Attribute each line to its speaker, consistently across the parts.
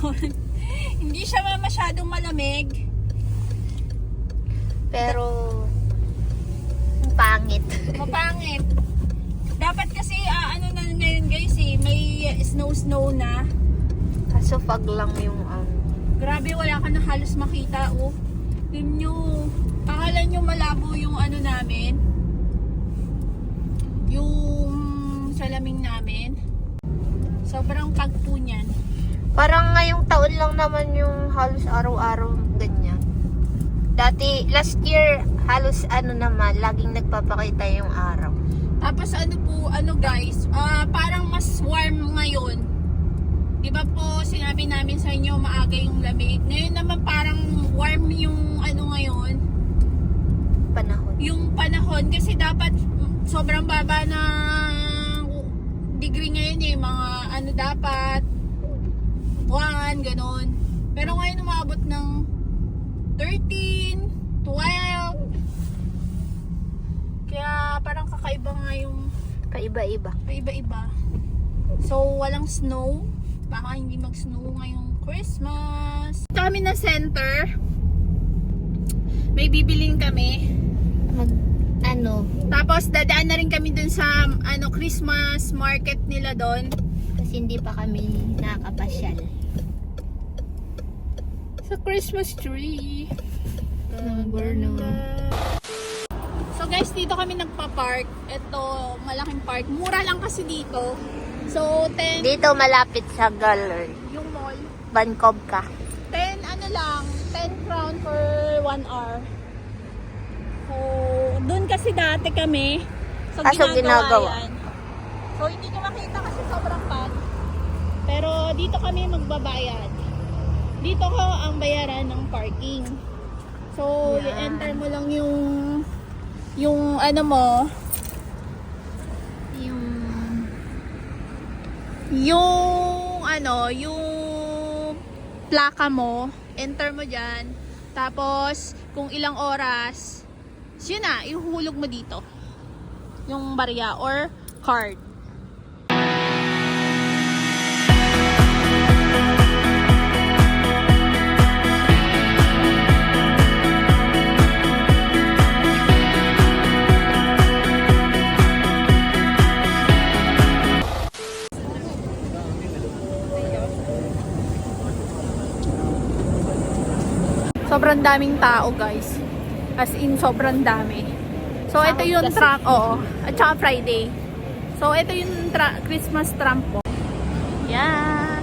Speaker 1: ngayon. Hindi siya masyadong malamig.
Speaker 2: Pero, pangit.
Speaker 1: Mapangit. Dapat kasi, ano na ngayon guys may snow na.
Speaker 2: Kaso fog lang yung
Speaker 1: Grabe, wala ka na halos makita, oh. Tingnan nyo, akala nyo malabo yung ano namin. Yung salaming namin. Sobrang pagpo niyan.
Speaker 2: Parang ngayong taon lang naman yung halos araw-araw ganyan. Dati, last year, halos laging nagpapakita yung araw.
Speaker 1: Tapos guys, parang mas warm ngayon. Diba po, sinabi namin sa inyo maaga yung lamig. Ngayon naman parang warm yung ngayon.
Speaker 2: Panahon.
Speaker 1: Yung panahon, kasi dapat sobrang baba na degree ngayon mga dapat 1, ganon. Pero ngayon umabot ng 13, 12. Kaya parang kakaiba nga yung
Speaker 2: Paiba-iba.
Speaker 1: iba-iba. So walang snow. Baka hindi mag-snow ngayong Christmas. Ito kami na center. May bibiling kami. Tapos dadaan na rin kami dun sa Christmas market nila doon.
Speaker 2: Kasi hindi pa kami nakapasyal.
Speaker 1: Sa Christmas tree.
Speaker 2: Burno.
Speaker 1: So guys, dito kami nagpa-park. Ito, malaking park. Mura lang kasi dito. So 10
Speaker 2: Dito malapit sa gallery.
Speaker 1: yung mall.
Speaker 2: Bancobca.
Speaker 1: 10 10 crown for 1 hour. So doon kasi dati kami. So
Speaker 2: Kaso ginagawa.
Speaker 1: yan. So hindi nyo makita kasi sobrang pag. Pero dito kami magbabayad. Dito ko ang bayaran ng parking. So
Speaker 2: Yan.
Speaker 1: i-enter mo lang yung mo, yung plaka mo, enter mo dyan. Tapos, kung ilang oras, yun na, ihuhulog mo dito. Yung barya or card. Sobrang daming tao guys. As in, sobrang dami. So, ito yung trunk, at saka Friday. So, ito yung Christmas trunk po. Yan.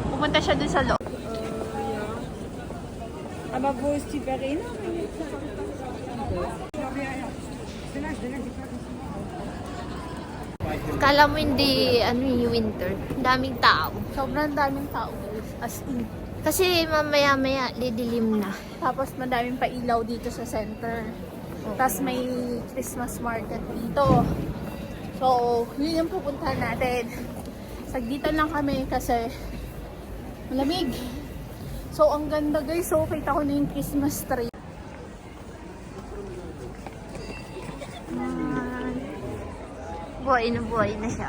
Speaker 1: Pupunta siya dun sa loob.
Speaker 3: Aber wo ist die Verena?
Speaker 2: Kala mo hindi yung winter. Daming tao.
Speaker 1: Sobrang daming tao guys. As in.
Speaker 2: Kasi mamaya-maya lidilim na.
Speaker 1: Tapos madaming pailaw dito sa center. Tapos may Christmas market dito. So, yun yung pupuntahan natin. Sagditan lang kami kasi malamig. So, ang ganda guys. So, kita ko na yung Christmas tree.
Speaker 2: Buhay na siya.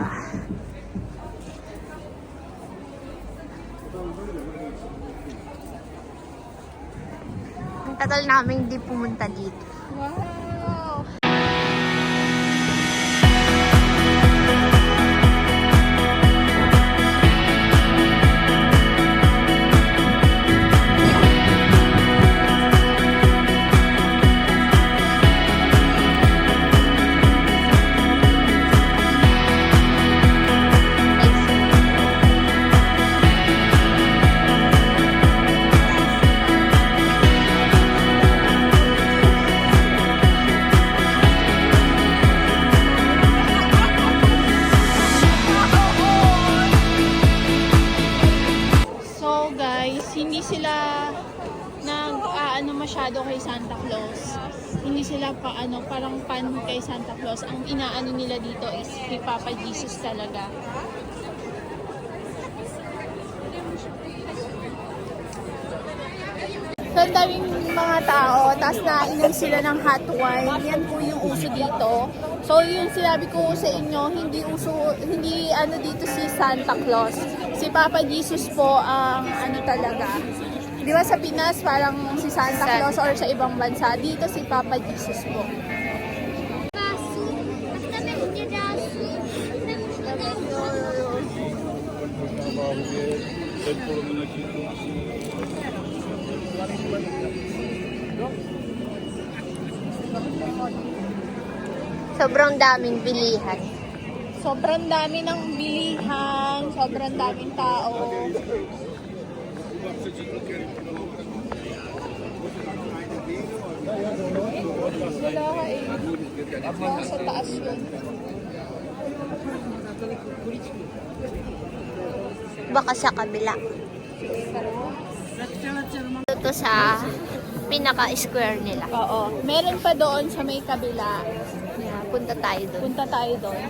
Speaker 2: Ang tagal namin hindi pumunta dito.
Speaker 1: Wow! Masyado kay Santa Claus. Hindi sila parang fan kay Santa Claus. Ang inaano nila dito is kay Papa Jesus talaga. So, ang daming mga tao, tapos nainom sila ng hot wine. Yan po yung uso dito. So, yung sinabi ko sa inyo, hindi ano dito si Santa Claus. Si Papa Jesus po ang ano talaga. Di ba sa Pinas, parang si Santa Claus or sa ibang bansa. Dito si Papa Jesus po.
Speaker 2: Sobrang daming bilihan.
Speaker 1: Sobrang dami ng bilihan, sobrang daming tao. Wala ka eh. Nasa taas yun.
Speaker 2: Baka sa kabila. Ito sa pinaka-square nila.
Speaker 1: Oo. Meron pa doon sa may kabila.
Speaker 2: Yeah, punta tayo doon.
Speaker 1: Punta tayo doon.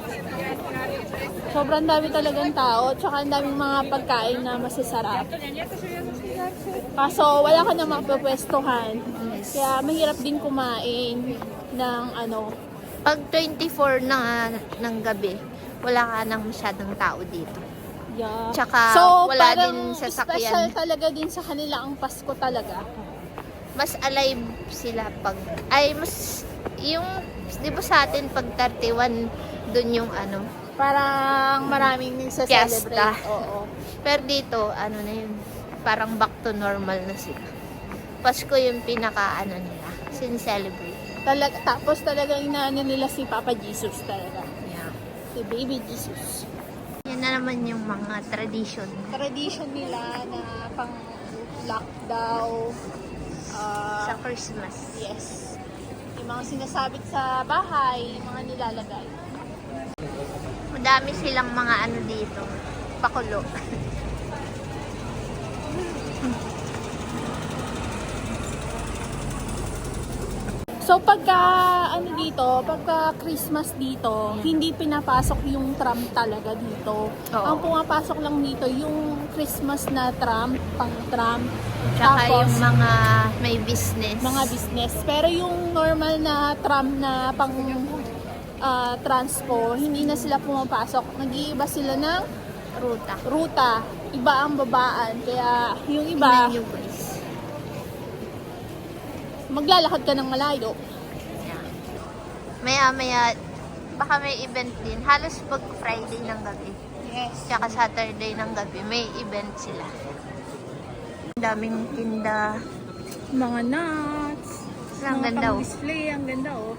Speaker 1: Sobrang dami talagang tao. Tsaka ang daming mga pagkain na masasarap. Kaso wala ka na mapapwestuhan. Kaya mahirap din kumain ng ano.
Speaker 2: Pag 24 na ng gabi, wala ka nang masyadong tao dito.
Speaker 1: Yeah.
Speaker 2: Tsaka wala din
Speaker 1: parang
Speaker 2: sasakyan.
Speaker 1: special talaga din sa kanila ang Pasko talaga.
Speaker 2: Mas alive sila pag mas yung di ba sa atin pag 31 dun yung ano
Speaker 1: Parang maraming nagsa-celebrate.
Speaker 2: Fiesta.
Speaker 1: Oo.
Speaker 2: pero dito ano na yun parang back to normal na sila. Pasko yung pinaka ano nila sin-celebrate.
Speaker 1: Tapos talagang inaano nila si Papa Jesus talaga.
Speaker 2: Yeah.
Speaker 1: Si Baby Jesus.
Speaker 2: Yan na naman yung mga tradition.
Speaker 1: Tradition nila na pang lockdown.
Speaker 2: Sa Christmas.
Speaker 1: Yes. Yung mga sinasabit sa bahay, yung mga nilalagay.
Speaker 2: Madami silang mga ano dito. Pakulo.
Speaker 1: So pagka pagka Christmas dito, hindi pinapasok yung tram talaga dito.
Speaker 2: Oo.
Speaker 1: Ang pumapasok lang dito yung Christmas na tram, pang tram.
Speaker 2: Tsaka
Speaker 1: Tapos,
Speaker 2: yung mga may business.
Speaker 1: mga business. Pero yung normal na tram na pang transpo, hindi na sila pumapasok. Nag-iiba sila ng
Speaker 2: ruta.
Speaker 1: ruta. Iba ang babaan. Kaya yung iba,
Speaker 2: Tingnan nyo guys.
Speaker 1: maglalakad ka ng malayo.
Speaker 2: Yeah. Maya-maya, baka may event din. Halos pag Friday ng gabi.
Speaker 1: Yes.
Speaker 2: Tsaka Saturday ng gabi, may event sila. Ang daming tinda.
Speaker 1: Mga nuts.
Speaker 2: Ang
Speaker 1: mga
Speaker 2: ganda, oh.
Speaker 1: pang-display. Ang ganda oh.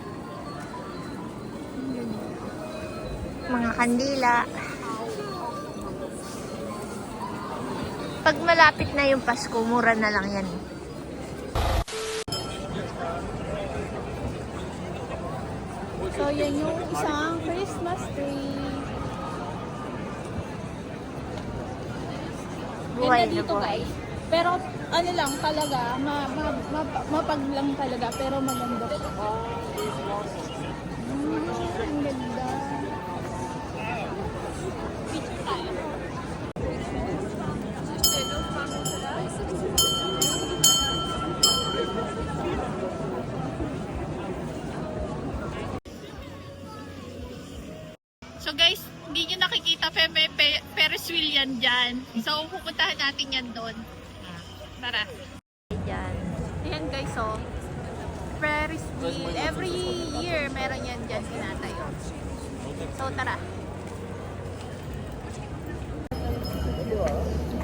Speaker 2: Mga kandila. Pag malapit na yung Pasko, mura na lang yan.
Speaker 1: So, yan yung isang Christmas tree.
Speaker 2: Buhay
Speaker 1: Ganda
Speaker 2: na
Speaker 1: dito,
Speaker 2: buhay.
Speaker 1: guys. Pero, ano lang talaga, mapag lang talaga, pero maganda. Ang ganda. Picture tayo. So guys, hindi nyo nakikita may Ferris wheel yan dyan. So pupuntahan natin yan doon. Tara.
Speaker 2: Yan.
Speaker 1: Ayan guys, so Ferris wheel. Every year meron yan dyan tinatayo. So tara.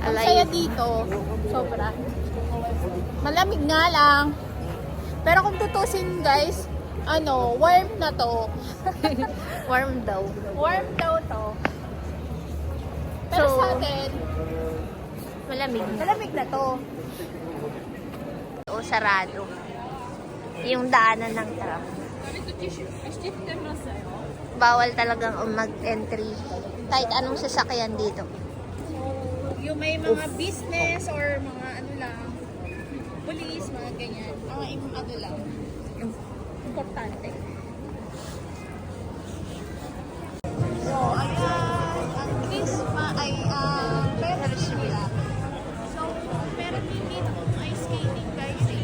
Speaker 1: Ang saya dito. Sobra. Malamig nga lang. Pero kung tutusin guys, warm na to.
Speaker 2: Warm daw.
Speaker 1: Warm daw to. Pero
Speaker 2: So,
Speaker 1: sa atin,
Speaker 2: Malamig na.
Speaker 1: malamig na to.
Speaker 2: O sarado. Yung daanan ng tram. Bawal talagang mag-entry. Kahit anong sasakyan dito.
Speaker 1: Yung may mga business or mga lang, police, mga ganyan. Mga ano lang, importante. So, ayan, ang Christmas ay Ferris wheel. So, meron din dito kung ice skating guys.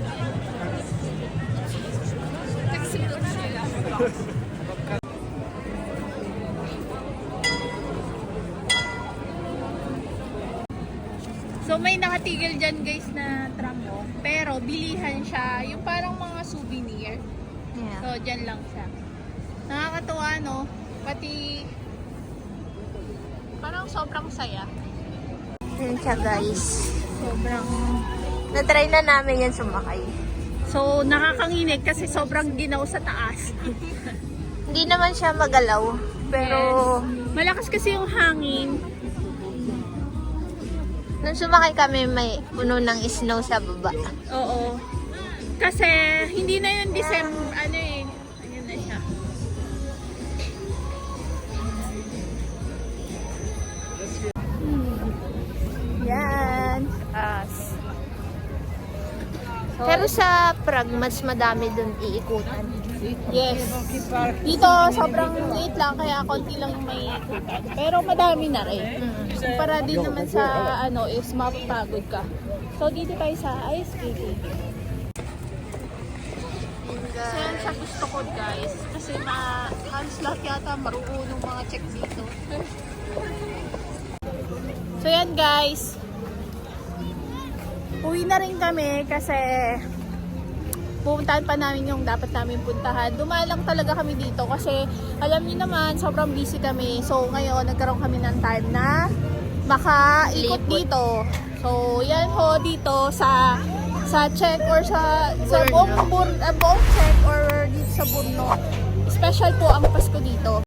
Speaker 1: So may nakatigil dyan guys na tramo, pero bilihan siya, yung parang mga souvenir.
Speaker 2: Yeah.
Speaker 1: So dyan lang siya. Nakakatuwa no, pati parang sobrang saya.
Speaker 2: Yan siya guys.
Speaker 1: Sobrang,
Speaker 2: Na-try na namin yan sumakay.
Speaker 1: so nakakainit kasi sobrang ginaw sa taas.
Speaker 2: Hindi naman siya magalaw. Pero
Speaker 1: Yes. Malakas kasi yung hangin.
Speaker 2: nung sumakay kami may puno ng snow sa baba.
Speaker 1: Oo. Kasi hindi na yun December, ano eh, ayun na siya. Yan. As. So,
Speaker 2: Pero sa Prague, mas madami dun iikutan.
Speaker 1: yes. Dito sobrang liit lang kaya konti lang yung may ikutan. Pero madami na rin. Para din naman sa ano is mapapagod ka. So dito tayo sa ice skating. So yan sa gusto ko guys. Kasi halos lahat yata marunong mga check dito. So yan guys. Uwi na rin kami kasi pupuntahan pa namin yung dapat namin puntahan. Dumaan lang talaga kami dito kasi alam niyo naman sobrang busy kami. So ngayon nagkaroon kami ng time na makaikot
Speaker 2: Lipot.
Speaker 1: dito. So yan ho dito sa check or sa
Speaker 2: Borno.
Speaker 1: buong check or dito sa Borno. Special po ang Pasko dito.